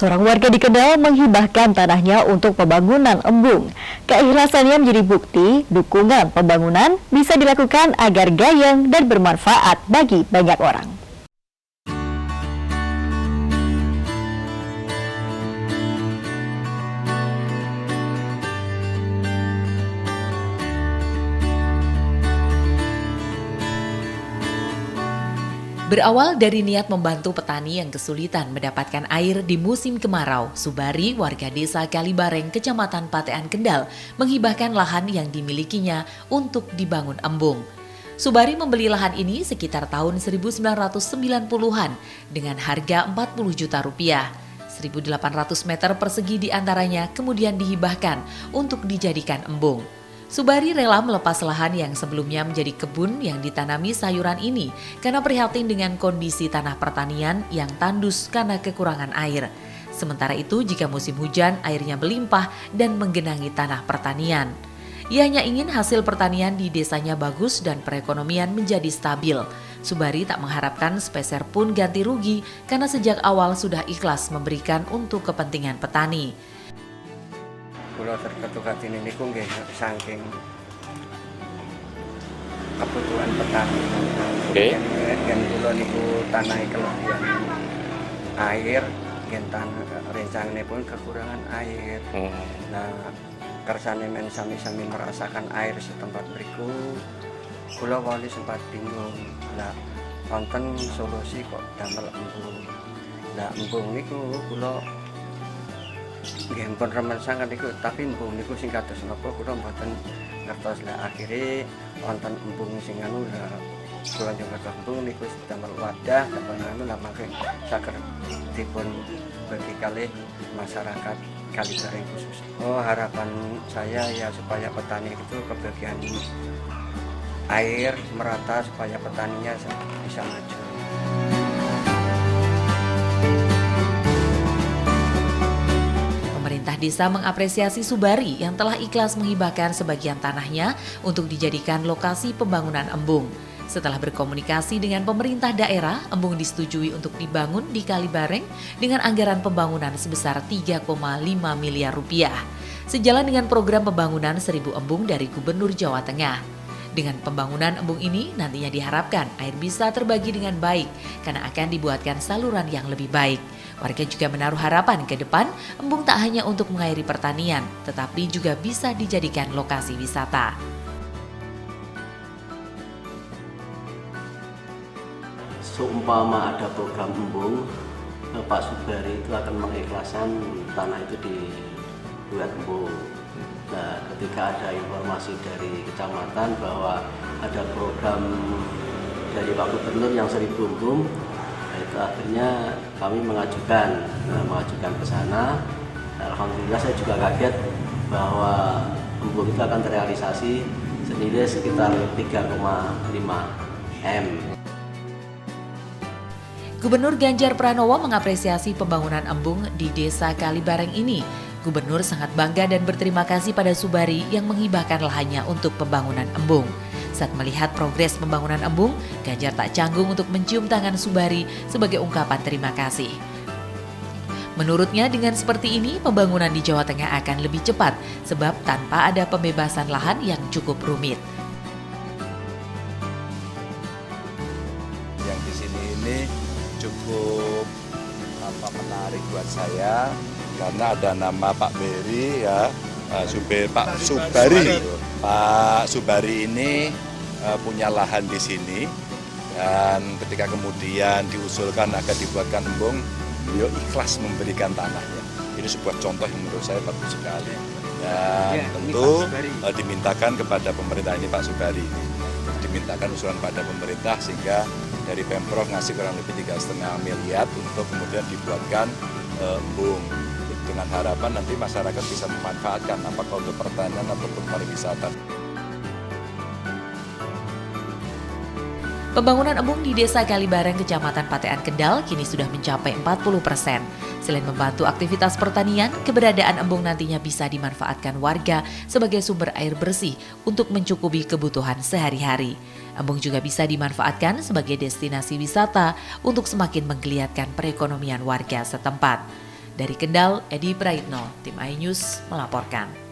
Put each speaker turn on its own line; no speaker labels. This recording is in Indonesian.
Seorang warga di Kendal menghibahkan tanahnya untuk pembangunan embung. Keikhlasannya menjadi bukti dukungan pembangunan bisa dilakukan agar gayeng dan bermanfaat bagi banyak orang.
Berawal dari niat membantu petani yang kesulitan mendapatkan air di musim kemarau, Subari, warga desa Kalibareng, Kecamatan Patean Kendal, menghibahkan lahan yang dimilikinya untuk dibangun embung. Subari membeli lahan ini sekitar tahun 1990-an dengan harga 40 juta rupiah. 1.800 meter persegi diantaranya kemudian dihibahkan untuk dijadikan embung. Subari rela melepas lahan yang sebelumnya menjadi kebun yang ditanami sayuran ini karena prihatin dengan kondisi tanah pertanian yang tandus karena kekurangan air. Sementara itu jika musim hujan airnya melimpah dan menggenangi tanah pertanian. Ia hanya ingin hasil pertanian di desanya bagus dan perekonomian menjadi stabil. Subari tak mengharapkan sepeser pun ganti rugi karena sejak awal sudah ikhlas memberikan untuk kepentingan petani.
Kula terketuk hati niku nggih saking kebutuhan petani. Gen kula niku tanah kelebihan air, gen tanah rencangane pun kekurangan air. Nah, kersane men sami-sami merasakan air setempat mriku, kula wali sempat bingung. Lah, wonten solusi kok damel embung. Lah, embung niku kula nggih pun remen sangat niku, tapi embung niku sing kados napa kula mboten ngertos. Lah akhire wonten embung sing anu lah kula ngertos embung niku damel wadah damel anu lah mangke saged dipun bagi kalih masyarakat Kalibareng khusus. Harapan saya ya supaya petani itu kebagian air merata supaya petaninya bisa maju.
Pemerintah desa mengapresiasi Subari yang telah ikhlas menghibahkan sebagian tanahnya untuk dijadikan lokasi pembangunan embung. Setelah berkomunikasi dengan pemerintah daerah, embung disetujui untuk dibangun di Kalibareng dengan anggaran pembangunan sebesar 3,5 miliar rupiah. Sejalan dengan program pembangunan 1.000 embung dari Gubernur Jawa Tengah. Dengan pembangunan embung ini nantinya diharapkan air bisa terbagi dengan baik karena akan dibuatkan saluran yang lebih baik. Warga juga menaruh harapan ke depan embung tak hanya untuk mengairi pertanian, tetapi juga bisa dijadikan lokasi wisata.
Seumpama ada program embung, Pak Subari itu akan mengikhlaskan tanah itu dibuat embung. Nah, ketika ada informasi dari kecamatan bahwa ada program dari Pak Gubernur yang 1.000 embung, itu akhirnya kami mengajukan ke sana. Alhamdulillah saya juga kaget bahwa embung itu akan terrealisasi senilai sekitar 3,5 M.
Gubernur Ganjar Pranowo mengapresiasi pembangunan embung di desa Kalibareng ini. Gubernur sangat bangga dan berterima kasih pada Subari yang menghibahkan lahannya untuk pembangunan embung. Saat melihat progres pembangunan embung, Ganjar tak canggung untuk mencium tangan Subari sebagai ungkapan terima kasih. Menurutnya dengan seperti ini pembangunan di Jawa Tengah akan lebih cepat sebab tanpa ada pembebasan lahan yang cukup rumit.
Yang di sini ini cukup menarik buat saya karena ada nama Pak Beri ya, Pak Subari ini punya lahan di sini dan ketika kemudian diusulkan agar dibuatkan embung, beliau ikhlas memberikan tanahnya. Ini sebuah contoh yang menurut saya bagus sekali dan tentu dimintakan kepada pemerintah ini Pak Subari ini dimintakan usulan pada pemerintah sehingga dari Pemprov ngasih kurang lebih 3,5 miliar untuk kemudian dibuatkan embung dengan harapan nanti masyarakat bisa memanfaatkan apakah untuk pertanian ataupun pariwisata.
Pembangunan embung di Desa Kalibareng, Kecamatan Patean Kendal kini sudah mencapai 40%. Selain membantu aktivitas pertanian, keberadaan embung nantinya bisa dimanfaatkan warga sebagai sumber air bersih untuk mencukupi kebutuhan sehari-hari. Embung juga bisa dimanfaatkan sebagai destinasi wisata untuk semakin menggeliatkan perekonomian warga setempat. Dari Kendal, Edi Praitno, Tim iNews melaporkan.